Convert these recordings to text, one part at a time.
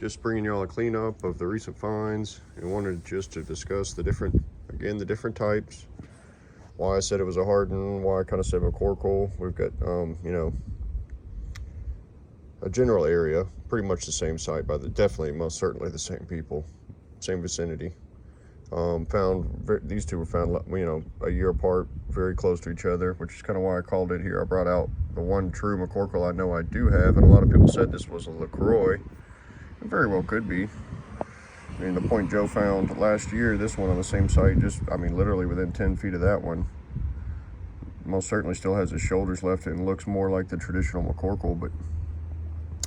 Just bringing you all a cleanup of the recent finds, and wanted just to discuss the different types. Why I said it was a Hardin, why I kind of said McCorkle. We've got, a general area, pretty much the same site, definitely, most certainly the same people, same vicinity. These two were found, a year apart, very close to each other, which is kind of why I called it here. I brought out the one true McCorkle I know I do have, and a lot of people said this was a Lecroy. It very well could be. I mean, the point Joe found last year, this one on the same site, literally within 10 feet of that one, most certainly still has his shoulders left and looks more like the traditional McCorkle, but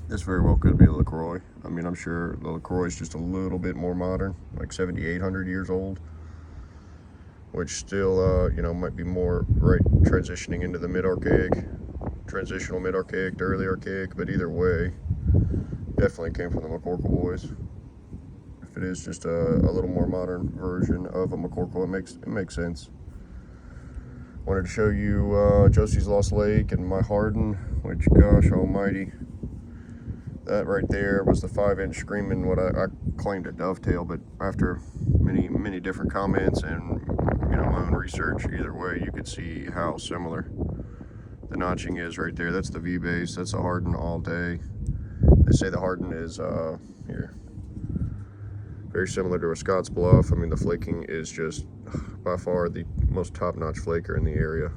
this very well could be a Lecroy. I mean, I'm sure the Lecroy is just a little bit more modern, like 7,800 years old, which still, might be more transitioning into the transitional mid-archaic to early archaic, but either way, definitely came from the McCorkle boys. If it is just a little more modern version of a McCorkle, it makes sense. Wanted to show you Josie's Lost Lake and my Hardin, which, gosh almighty, that right there was the 5-inch screaming what I claimed a dovetail, but after many different comments and my own research, either way, you could see how similar the notching is right there. That's the V base. That's a Hardin all day. They say the Hardin is here very similar to a Scott's Bluff. I mean, the flaking is just by far the most top-notch flaker in the area.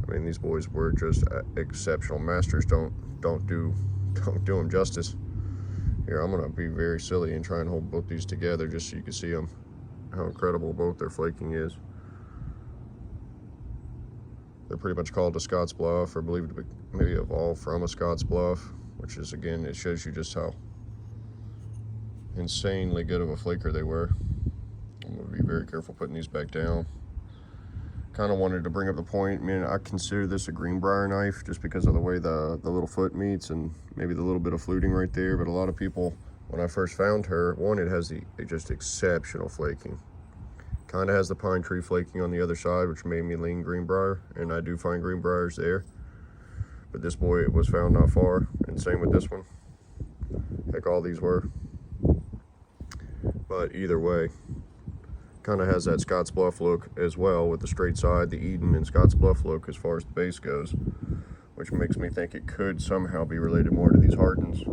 I mean, these boys were just exceptional. Masters don't do them justice. Here, I'm gonna be very silly and try and hold both these together just so you can see them, how incredible both their flaking is. They're pretty much called a Scott's Bluff, or believed to be maybe evolved from a Scott's Bluff, which is, again, it shows you just how insanely good of a flaker they were. I'm gonna be very careful putting these back down. Kind of wanted to bring up the point, I consider this a Greenbrier knife just because of the way the little foot meets and maybe the little bit of fluting right there, but a lot of people, when I first found her, one, it has the just exceptional flaking. Kind of has the pine tree flaking on the other side, which made me lean Greenbrier, and I do find Greenbriers there. But this boy was found not far, and same with this one. Heck, all these were. But either way, kind of has that Scott's Bluff look as well, with the straight side, the Eden and Scott's Bluff look as far as the base goes, which makes me think it could somehow be related more to these Hardins.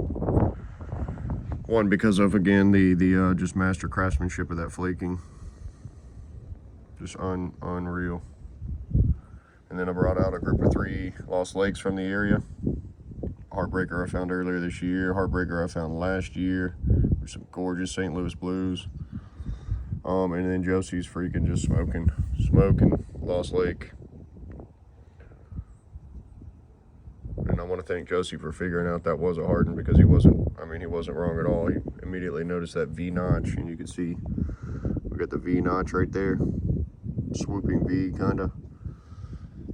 One, because of, again, the just master craftsmanship of that flaking. Just unreal. And then I brought out a group of 3 Lost Lakes from the area. Heartbreaker I found earlier this year. Heartbreaker I found last year. There's some gorgeous St. Louis blues. And then Josie's freaking just smoking Lost Lake. And I want to thank Josie for figuring out that was a Hardin, because he wasn't wrong at all. He immediately noticed that V notch, and you can see we got the V notch right there. Swooping V, kind of.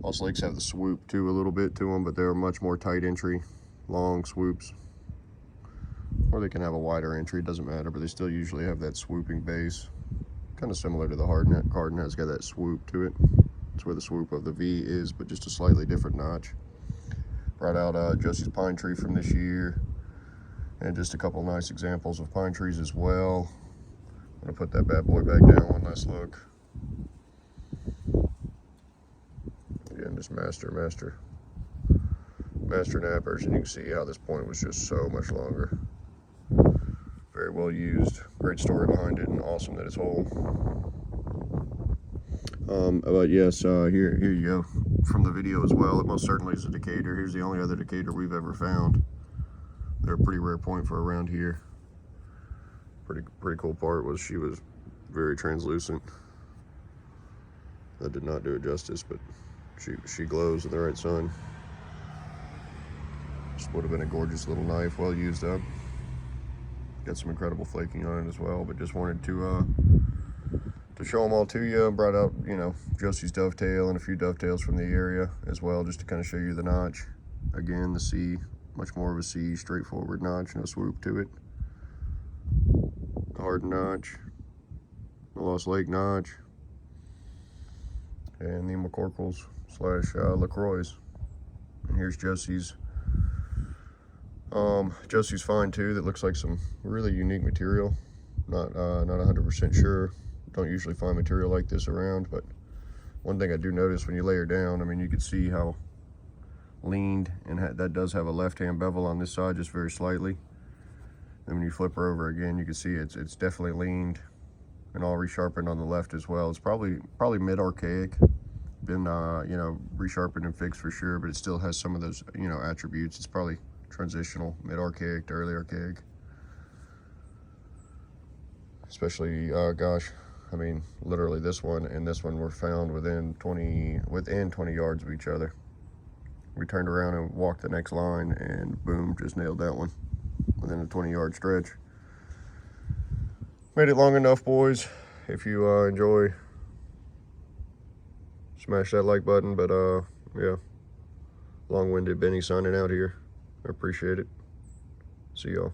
Lost Lakes have the swoop too, a little bit to them, but they're much more tight entry, long swoops. Or they can have a wider entry, doesn't matter, but they still usually have that swooping base. Kind of similar to the Hardin. Hardin has got that swoop to it. That's where the swoop of the V is, but just a slightly different notch. Brought out Josie's pine tree from this year, and just a couple nice examples of pine trees as well. I'm gonna put that bad boy back down one last look. Again, just master nappers, and you can see how this point was just so much longer. Very well used, great story behind it, and awesome that it's whole. But yes, here you go from the video as well. It most certainly is a Decatur. Here's the only other Decatur we've ever found. They're a pretty rare point for around here. Pretty cool part was she was very translucent. That did not do it justice, but she glows in the right sun. This would have been a gorgeous little knife, well used up. Got some incredible flaking on it as well, but just wanted to show them all to you. Brought out, Josie's dovetail and a few dovetails from the area as well, just to kind of show you the notch. Again, the C, much more of a C, straightforward notch, no swoop to it. The Hardin notch, the Lost Lake notch, and the McCorkles / Lecroy's. And here's Josie's Josie's fine too. That looks like some really unique material. Not 100% sure. Don't usually find material like this around, but one thing I do notice when you lay her down, I mean, you can see how leaned, and that does have a left-hand bevel on this side, just very slightly. And when you flip her over again, you can see it's definitely leaned and all resharpened on the left as well. It's probably mid-archaic, been resharpened and fixed for sure, but it still has some of those attributes. It's probably transitional, mid-archaic to early archaic. Especially, gosh, I mean, literally this one and this one were found within 20 yards of each other. We turned around and walked the next line, and boom, just nailed that one within a 20-yard stretch. Made it long enough, boys. If you enjoy, smash that like button. But yeah, long-winded Benny signing out here. I appreciate it. See y'all.